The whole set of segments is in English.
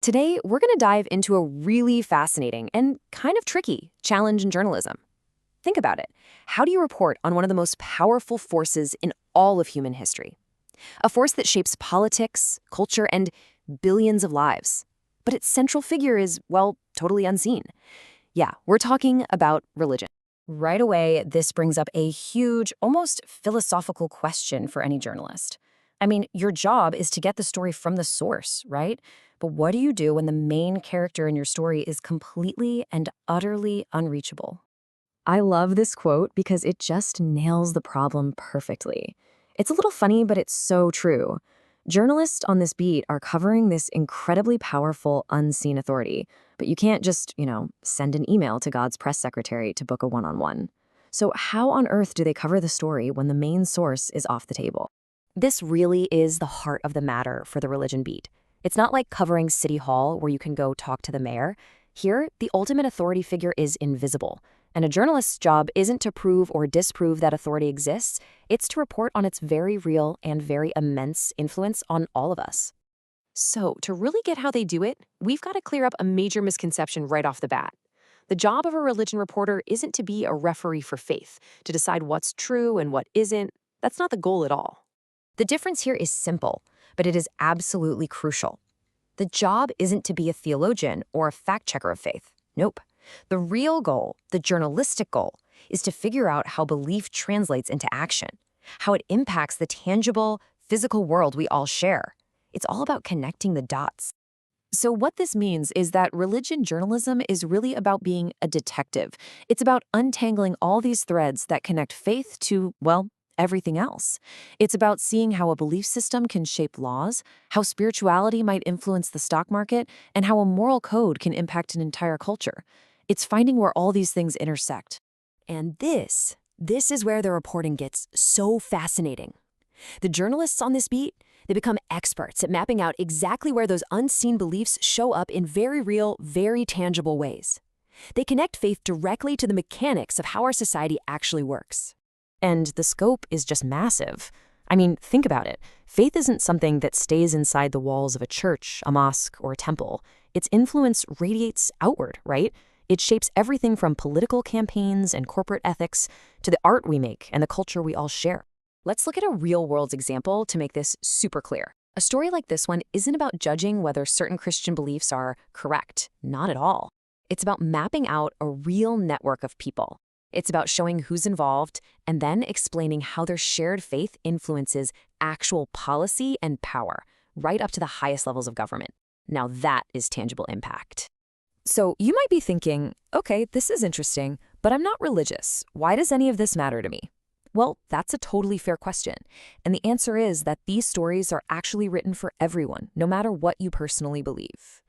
Today, we're going to dive into a really fascinating and kind of tricky challenge in journalism. Think about it. How do you report on one of the most powerful forces in all of human history? A force that shapes politics, culture, and billions of lives. But its central figure is, well, totally unseen. Yeah, we're talking about religion. Right away, this brings up a huge, almost philosophical question for any journalist. I mean, your job is to get the story from the source, right? But what do you do when the main character in your story is completely and utterly unreachable? I love this quote because it just nails the problem perfectly. It's a little funny, but it's so true. Journalists on this beat are covering this incredibly powerful, unseen authority, but you can't just, send an email to God's press secretary to book a one-on-one. So how on earth do they cover the story when the main source is off the table? This really is the heart of the matter for the religion beat. It's not like covering City Hall where you can go talk to the mayor. Here, the ultimate authority figure is invisible. And a journalist's job isn't to prove or disprove that authority exists, it's to report on its very real and very immense influence on all of us. So, to really get how they do it, we've got to clear up a major misconception right off the bat. The job of a religion reporter isn't to be a referee for faith, to decide what's true and what isn't. That's not the goal at all. The difference here is simple, but it is absolutely crucial. The job isn't to be a theologian or a fact checker of faith. Nope. The real goal, the journalistic goal, is to figure out how belief translates into action, how it impacts the tangible, physical world we all share. It's all about connecting the dots. So what this means is that religion journalism is really about being a detective. It's about untangling all these threads that connect faith to, well, everything else. It's about seeing how a belief system can shape laws, how spirituality might influence the stock market, and how a moral code can impact an entire culture. It's finding where all these things intersect. And this is where the reporting gets so fascinating. The journalists on this beat, they become experts at mapping out exactly where those unseen beliefs show up in very real, very tangible ways. They connect faith directly to the mechanics of how our society actually works. And the scope is just massive. I mean, think about it. Faith isn't something that stays inside the walls of a church, a mosque, or a temple. Its influence radiates outward, right? It shapes everything from political campaigns and corporate ethics to the art we make and the culture we all share. Let's look at a real-world example to make this super clear. A story like this one isn't about judging whether certain Christian beliefs are correct. Not at all. It's about mapping out a real network of people. It's about showing who's involved and then explaining how their shared faith influences actual policy and power, right up to the highest levels of government. Now that is tangible impact. So you might be thinking, okay, this is interesting, but I'm not religious. Why does any of this matter to me? Well, that's a totally fair question. And the answer is that these stories are actually written for everyone, no matter what you personally believe.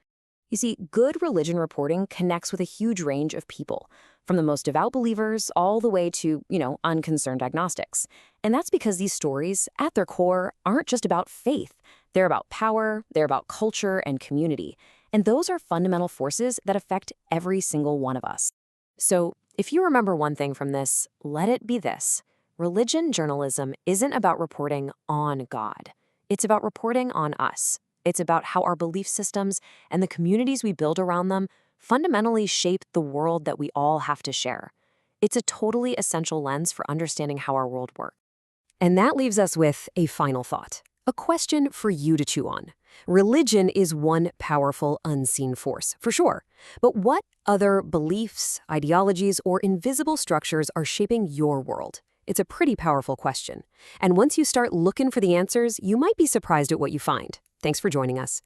You see, good religion reporting connects with a huge range of people, from the most devout believers all the way to, unconcerned agnostics. And that's because these stories, at their core, aren't just about faith. They're about power, they're about culture and community. And those are fundamental forces that affect every single one of us. So, if you remember one thing from this, let it be this. Religion journalism isn't about reporting on God. It's about reporting on us. It's about how our belief systems and the communities we build around them fundamentally shape the world that we all have to share. It's a totally essential lens for understanding how our world works. And that leaves us with a final thought, a question for you to chew on. Religion is one powerful, unseen force, for sure. But what other beliefs, ideologies, or invisible structures are shaping your world? It's a pretty powerful question. And once you start looking for the answers, you might be surprised at what you find. Thanks for joining us.